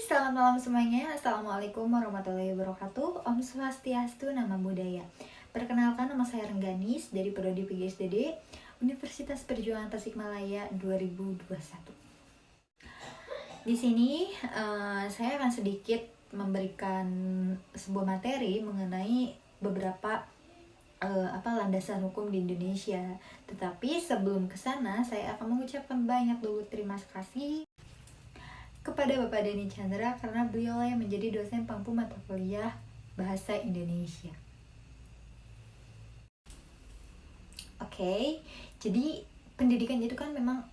Selamat malam semuanya. Assalamualaikum warahmatullahi wabarakatuh. Om Swastiastu, Nama Budaya. Perkenalkan, nama saya Rengganis dari Prodi PGSDD Universitas Perjuangan Tasikmalaya 2021. Di sini saya akan sedikit memberikan sebuah materi mengenai beberapa landasan hukum di Indonesia. Tetapi sebelum ke sana, saya akan mengucapkan banyak dulu terima kasih kepada Bapak Denny Chandra karena beliau yang menjadi dosen pampu mata kuliah Bahasa Indonesia. Oke, jadi pendidikan itu kan memang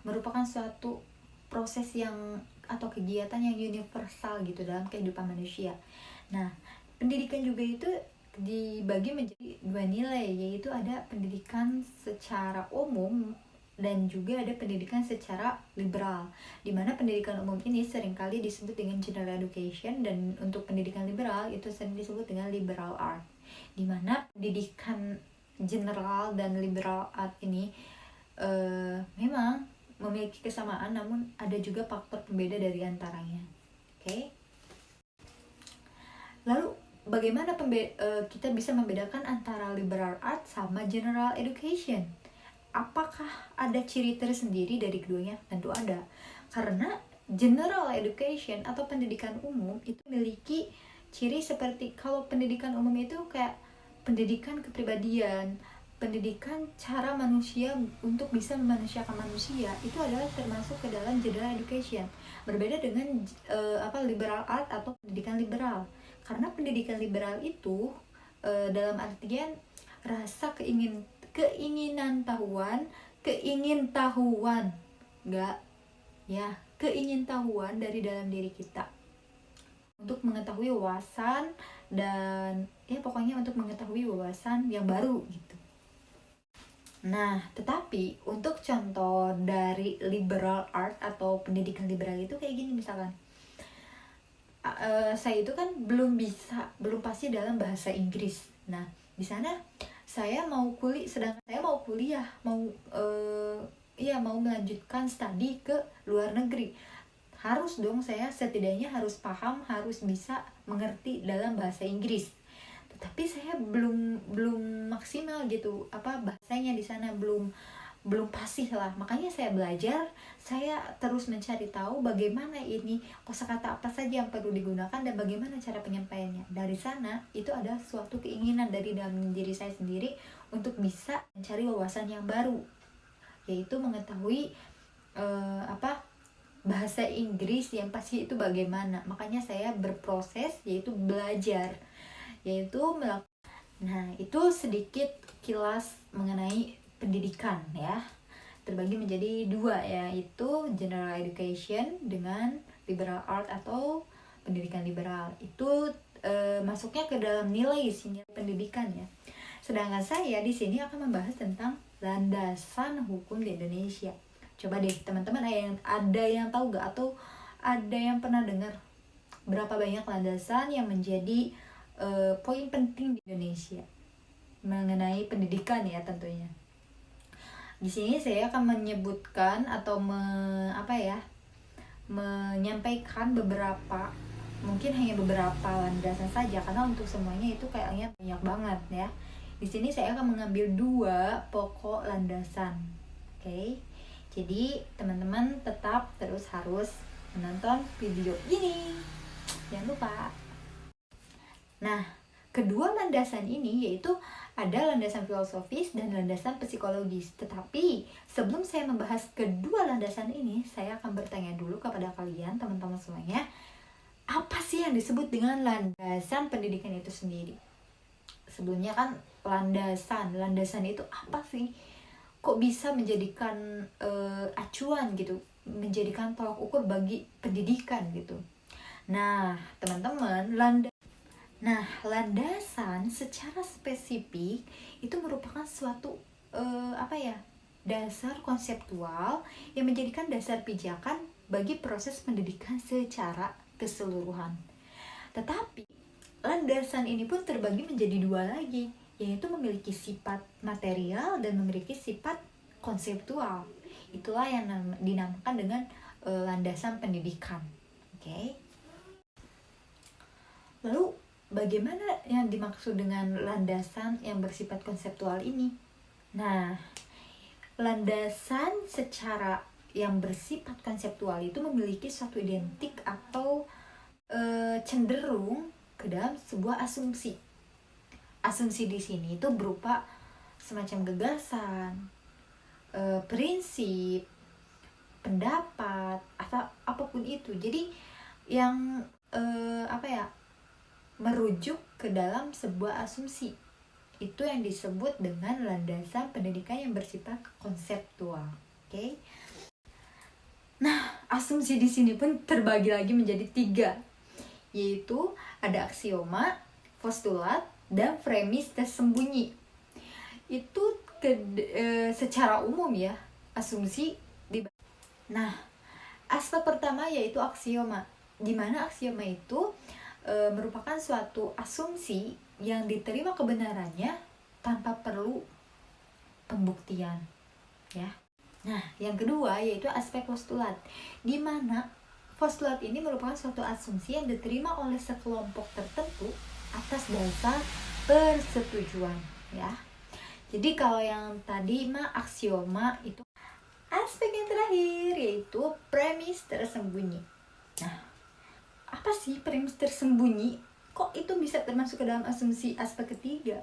merupakan suatu proses yang atau kegiatan yang universal gitu dalam kehidupan manusia. Nah, pendidikan juga itu dibagi menjadi dua nilai, yaitu ada pendidikan secara umum dan juga ada pendidikan secara liberal, di mana pendidikan umum ini seringkali disebut dengan general education, dan untuk pendidikan liberal itu sering disebut dengan liberal art, di mana pendidikan general dan liberal art ini memang memiliki kesamaan, namun ada juga faktor pembeda dari antaranya. Oke. Lalu bagaimana kita bisa membedakan antara liberal art sama general education? Apakah ada ciri tersendiri dari keduanya? Tentu ada. Karena general education atau pendidikan umum itu memiliki ciri seperti, kalau pendidikan umum itu kayak pendidikan kepribadian, pendidikan cara manusia untuk bisa memanusiakan manusia, itu adalah termasuk ke dalam general education. Berbeda dengan liberal art atau pendidikan liberal. Karena pendidikan liberal itu dalam artian rasa keinginan tahuan dari dalam diri kita untuk mengetahui wawasan dan pokoknya untuk mengetahui wawasan yang baru gitu. Nah, tetapi untuk contoh dari liberal art atau pendidikan liberal itu kayak gini misalkan. Saya itu kan belum pasti dalam bahasa Inggris. Nah, di sana saya mau kuliah, mau melanjutkan studi ke luar negeri. Harus dong saya setidaknya harus paham, harus bisa mengerti dalam bahasa Inggris. Tetapi saya belum maksimal gitu, bahasanya di sana belum fasih lah. Makanya saya belajar, saya terus mencari tahu bagaimana ini kosakata apa saja yang perlu digunakan dan bagaimana cara penyampaiannya. Dari sana itu ada suatu keinginan dari dalam diri saya sendiri untuk bisa mencari wawasan yang baru, yaitu mengetahui bahasa Inggris yang pasti itu bagaimana. Makanya saya berproses, yaitu belajar, yaitu melakukan. Nah, itu sedikit kilas mengenai pendidikan ya. Terbagi menjadi dua, yaitu general education dengan liberal art atau pendidikan liberal. Itu masuknya ke dalam nilai pendidikan ya. Sedangkan saya di sini akan membahas tentang landasan hukum di Indonesia. Coba deh teman-teman, ada yang tahu gak atau ada yang pernah dengar berapa banyak landasan yang menjadi poin penting di Indonesia mengenai pendidikan ya tentunya. Di sini saya akan menyebutkan atau menyampaikan mungkin hanya beberapa landasan saja, karena untuk semuanya itu kayaknya banyak banget ya. Di sini saya akan mengambil 2 pokok landasan. Oke. Jadi teman-teman tetap terus harus menonton video ini. Jangan lupa. Nah, kedua landasan ini yaitu ada landasan filosofis dan landasan psikologis. Tetapi sebelum saya membahas kedua landasan ini, saya akan bertanya dulu kepada kalian, teman-teman semuanya, apa sih yang disebut dengan landasan pendidikan itu sendiri? Sebelumnya kan landasan itu apa sih? Kok bisa menjadikan acuan gitu, menjadikan tolak ukur bagi pendidikan gitu. Nah, teman-teman, landasan secara spesifik itu merupakan suatu dasar konseptual yang menjadikan dasar pijakan bagi proses pendidikan secara keseluruhan. Tetapi landasan ini pun terbagi menjadi 2 lagi, yaitu memiliki sifat material dan memiliki sifat konseptual. Itulah yang dinamakan dengan landasan pendidikan. Oke. Lalu bagaimana yang dimaksud dengan landasan yang bersifat konseptual ini? Nah, landasan secara yang bersifat konseptual itu memiliki suatu identik atau cenderung ke dalam sebuah asumsi. Asumsi di sini itu berupa semacam gagasan, prinsip, pendapat, atau apapun itu. Jadi yang merujuk ke dalam sebuah asumsi. Itu yang disebut dengan landasan pendidikan yang bersifat konseptual. Oke. Nah, asumsi di sini pun terbagi lagi menjadi 3, yaitu ada aksioma, postulat, dan premis tersembunyi. Itu secara umum ya, asumsi. Nah, aspek pertama yaitu aksioma, di mana aksioma itu merupakan suatu asumsi yang diterima kebenarannya tanpa perlu pembuktian, ya. Nah, yang kedua yaitu aspek postulat, di mana postulat ini merupakan suatu asumsi yang diterima oleh sekelompok tertentu atas dasar persetujuan, ya. Jadi kalau yang tadi aksioma itu. Aspek yang terakhir yaitu premis tersembunyi. Nah, apa sih premis tersembunyi? Kok itu bisa termasuk ke dalam asumsi aspek ketiga?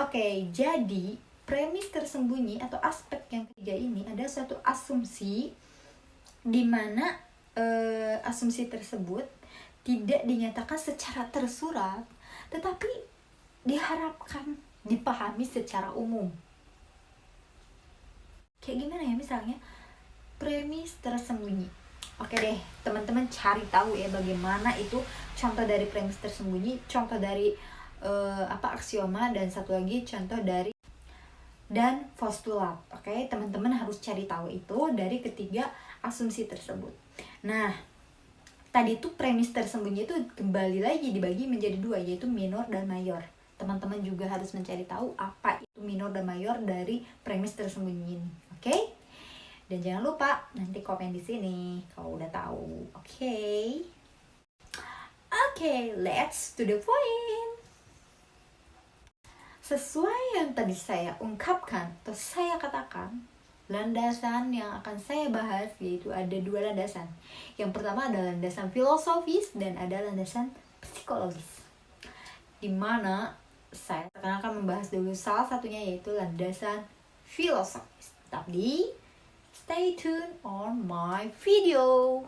Oke, jadi premis tersembunyi atau aspek yang ketiga ini ada suatu asumsi di mana asumsi tersebut tidak dinyatakan secara tersurat, tetapi diharapkan dipahami secara umum. Kayak gimana ya, misalnya premis tersembunyi. Oke deh, teman-teman cari tahu ya bagaimana itu contoh dari premis tersembunyi, contoh dari aksioma, dan satu lagi contoh dari dan postulat. Oke, teman-teman harus cari tahu itu dari ketiga asumsi tersebut. Nah, tadi itu premis tersembunyi itu kembali lagi dibagi menjadi 2, yaitu minor dan mayor. Teman-teman juga harus mencari tahu apa itu minor dan mayor dari premis tersembunyi ini. Oke? Dan jangan lupa nanti komen di sini kalau udah tahu. Oke, let's to the point. Sesuai yang tadi saya ungkapkan atau saya katakan, landasan yang akan saya bahas yaitu ada 2 landasan. Yang pertama adalah landasan filosofis dan ada landasan psikologis. Dimana saya akan membahas dulu salah satunya yaitu landasan filosofis. Tapi stay tuned on my video.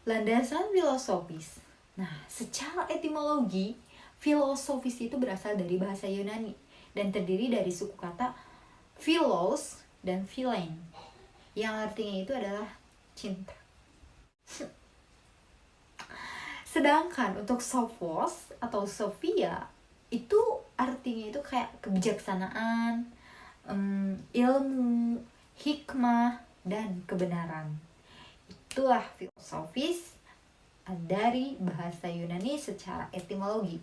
Landasan filosofis. Nah, secara etimologi, filosofis itu berasal dari bahasa Yunani dan terdiri dari suku kata philos dan philein, yang artinya itu adalah cinta. Sedangkan untuk sophos atau sophia itu artinya itu kayak kebijaksanaan, ilmu, hikmah, dan kebenaran. Itulah filosofis dari bahasa Yunani secara etimologi.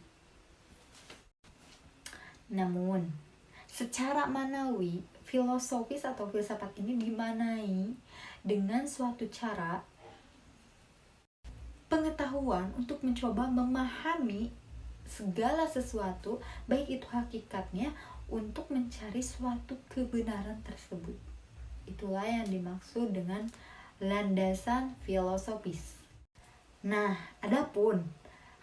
Namun, secara manawi, filosofis atau filsafat ini dimaknai dengan suatu cara pengetahuan untuk mencoba memahami segala sesuatu, baik itu hakikatnya, untuk mencari suatu kebenaran tersebut. Itulah yang dimaksud dengan landasan filosofis. Nah, adapun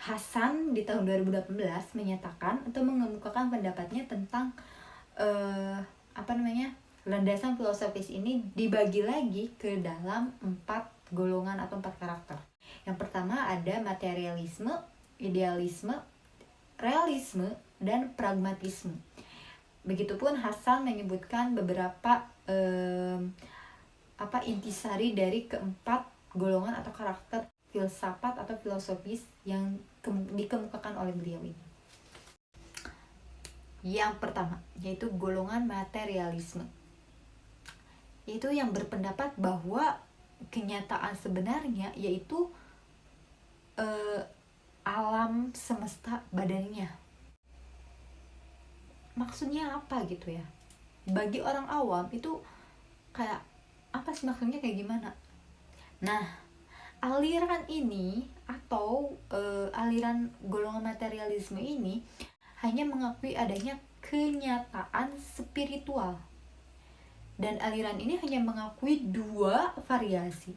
Hasan di tahun 2018 menyatakan atau mengemukakan pendapatnya tentang landasan filosofis ini dibagi lagi ke dalam 4 golongan atau 4 karakter. Yang pertama ada materialisme, idealisme, realisme, dan pragmatisme. Begitupun Hasan menyebutkan beberapa intisari dari keempat golongan atau karakter filsafat atau filosofis yang dikemukakan oleh beliau ini. Yang pertama yaitu golongan materialisme, yaitu yang berpendapat bahwa kenyataan sebenarnya yaitu alam semesta badannya. Maksudnya apa gitu ya? Bagi orang awam itu kayak apa sih maksudnya, kayak gimana? Nah, aliran ini atau aliran golongan materialisme ini hanya mengakui adanya kenyataan spiritual, dan aliran ini hanya mengakui dua variasi,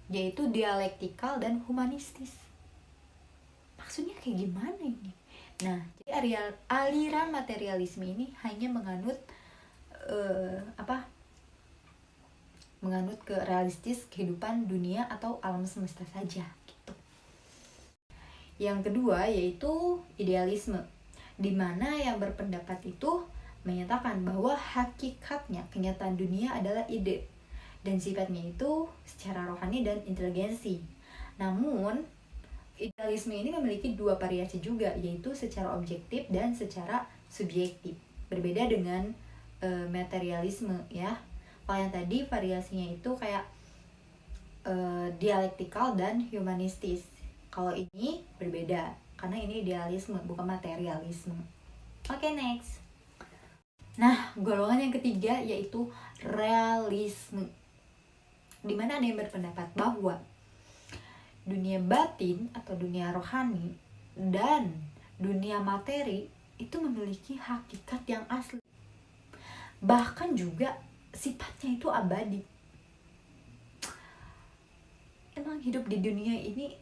yaitu dialektikal dan humanistis. Maksudnya kayak gimana ini? Nah, jadi aliran materialisme ini hanya menganut menganut ke realistis kehidupan dunia atau alam semesta saja gitu. Yang kedua yaitu idealisme, di mana yang berpendapat itu menyatakan bahwa hakikatnya kenyataan dunia adalah ide dan sifatnya itu secara rohani dan inteligensi. Namun idealisme ini memiliki dua variasi juga, yaitu secara objektif dan secara subjektif. Berbeda dengan materialisme ya. Kalau yang tadi variasinya itu kayak dialektikal dan humanistis. Kalau ini berbeda, karena ini idealisme bukan materialisme. Oke, next. Nah, golongan yang ketiga yaitu realisme, dimana ada yang berpendapat bahwa dunia batin atau dunia rohani dan dunia materi itu memiliki hakikat yang asli, bahkan juga sifatnya itu abadi. Emang hidup di dunia ini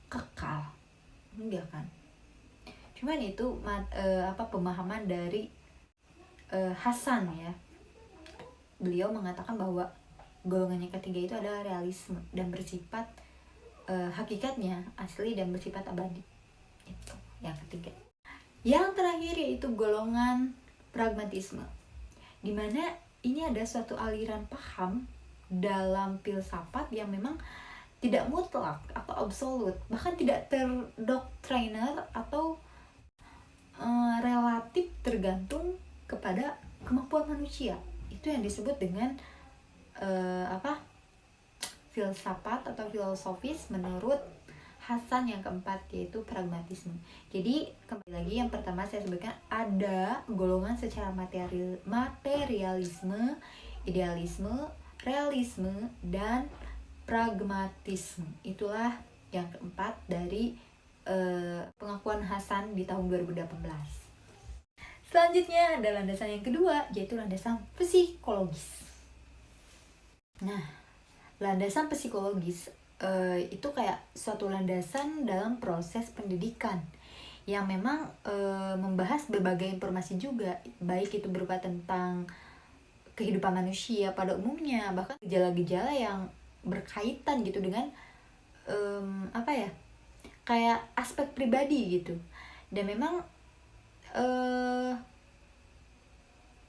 kekal? Enggak kan? Cuman itu pemahaman dari Hasan ya. Beliau mengatakan bahwa golongan yang ketiga itu adalah realisme dan bersifat hakikatnya asli dan bersifat abadi. Itu yang ketiga. Yang terakhir yaitu golongan pragmatisme, dimana ini ada suatu aliran paham dalam filsafat yang memang tidak mutlak atau absolut, bahkan tidak terdoktriner atau relatif tergantung kepada kemampuan manusia. Itu yang disebut dengan filsafat atau filosofis menurut Hasan yang keempat, yaitu pragmatisme. Jadi kembali lagi yang pertama saya sebutkan ada golongan secara materialisme, idealisme, realisme, dan pragmatisme. Itulah yang keempat dari pengakuan Hasan di tahun 2018. Selanjutnya ada landasan yang kedua, yaitu landasan psikologis. Nah, landasan psikologis itu kayak suatu landasan dalam proses pendidikan yang memang membahas berbagai informasi juga, baik itu berupa tentang kehidupan manusia pada umumnya, bahkan gejala-gejala yang berkaitan gitu dengan kayak aspek pribadi gitu. Dan memang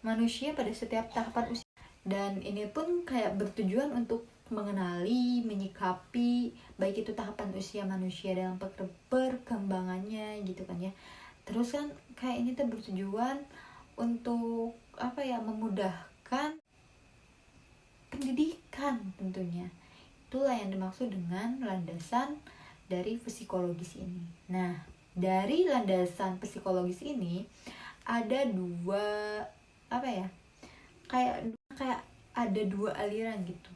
manusia pada setiap tahapan usia, dan ini pun kayak bertujuan untuk mengenali, menyikapi baik itu tahapan usia manusia dalam perkembangannya gitu kan ya. Terus kan kayak ini tuh bertujuan untuk memudahkan pendidikan tentunya. Itulah yang dimaksud dengan landasan dari psikologis ini. Nah, dari landasan psikologis ini ada kayak ada dua aliran gitu.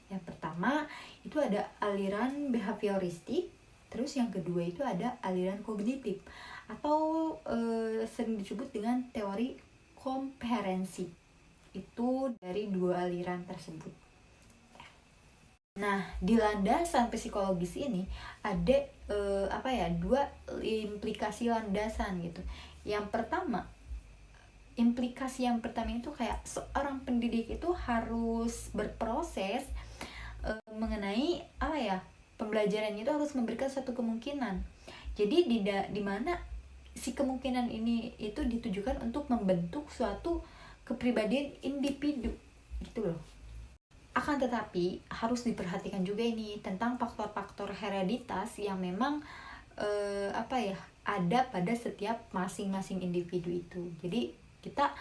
Yang pertama itu ada aliran behavioristik, terus yang kedua itu ada aliran kognitif atau sering disebut dengan teori komperensi. Itu dari dua aliran tersebut. Nah, di landasan psikologis ini ada dua implikasi landasan gitu. Implikasi yang pertama itu kayak seorang pendidik itu harus berproses mengenai pembelajarannya itu harus memberikan suatu kemungkinan. Jadi di mana si kemungkinan ini itu ditujukan untuk membentuk suatu kepribadian individu gitu loh. Akan tetapi harus diperhatikan juga ini tentang faktor-faktor hereditas yang memang ada pada setiap masing-masing individu itu. Jadi kita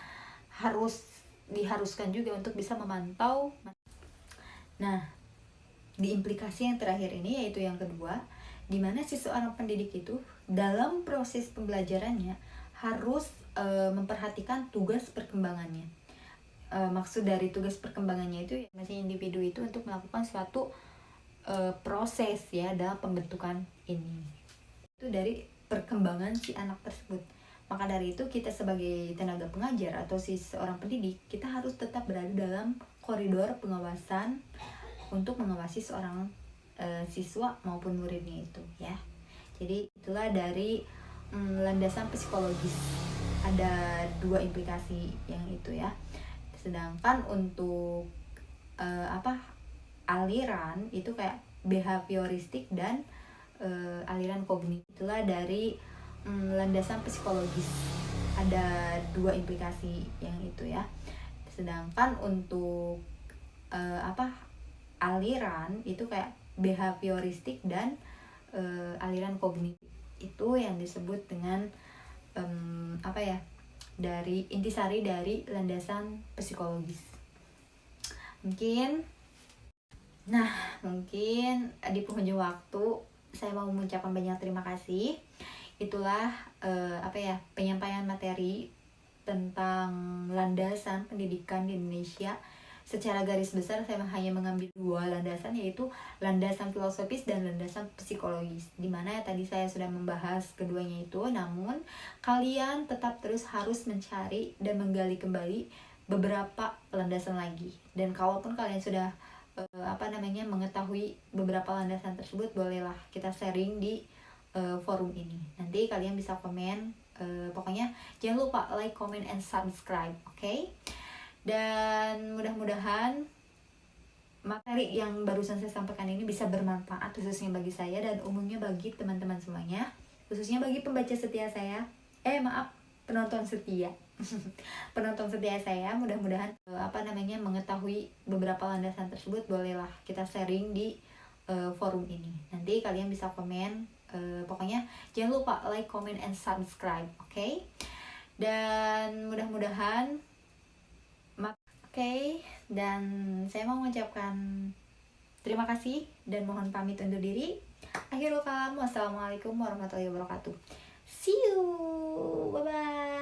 diharuskan juga untuk bisa memantau. Nah, di implikasi yang terakhir ini yaitu yang kedua, di mana si seorang pendidik itu dalam proses pembelajarannya harus memperhatikan tugas perkembangannya. Maksud dari tugas perkembangannya itu masing individu itu untuk melakukan suatu proses ya dalam pembentukan ini. Itu dari perkembangan si anak tersebut. Maka dari itu kita sebagai tenaga pengajar atau si seorang pendidik, kita harus tetap berada dalam koridor pengawasan untuk mengawasi seorang siswa maupun muridnya itu ya. Jadi itulah dari landasan psikologis. Ada 2 implikasi yang itu ya. Sedangkan untuk aliran itu kayak behavioristik dan aliran kognitif. Itulah dari landasan psikologis. Ada 2 implikasi yang itu ya. Sedangkan untuk aliran itu kayak behavioristik dan aliran kognitif. Itu yang disebut dengan dari intisari dari landasan psikologis. Mungkin di penghujung waktu saya mau mengucapkan banyak terima kasih. Itulah penyampaian materi tentang landasan pendidikan di Indonesia. Secara garis besar saya hanya mengambil 2 landasan, yaitu landasan filosofis dan landasan psikologis, dimana tadi saya sudah membahas keduanya itu. Namun kalian tetap terus harus mencari dan menggali kembali beberapa landasan lagi. Dan kalaupun kalian sudah mengetahui beberapa landasan tersebut, bolehlah kita sharing di forum ini. Nanti kalian bisa komen. Pokoknya jangan lupa like, comment, and subscribe, okay? Dan mudah-mudahan materi yang barusan saya sampaikan ini bisa bermanfaat, khususnya bagi saya dan umumnya bagi teman-teman semuanya, khususnya bagi pembaca setia saya. Penonton setia. Penonton setia saya, mudah-mudahan mengetahui beberapa landasan tersebut, bolehlah kita sharing di forum ini. Nanti kalian bisa komen. Pokoknya jangan lupa like, comment, and subscribe, okay? Dan mudah-mudahan dan saya mau mengucapkan terima kasih dan mohon pamit undur diri. Akhirul kalam, wassalamualaikum warahmatullahi wabarakatuh. See you, bye bye.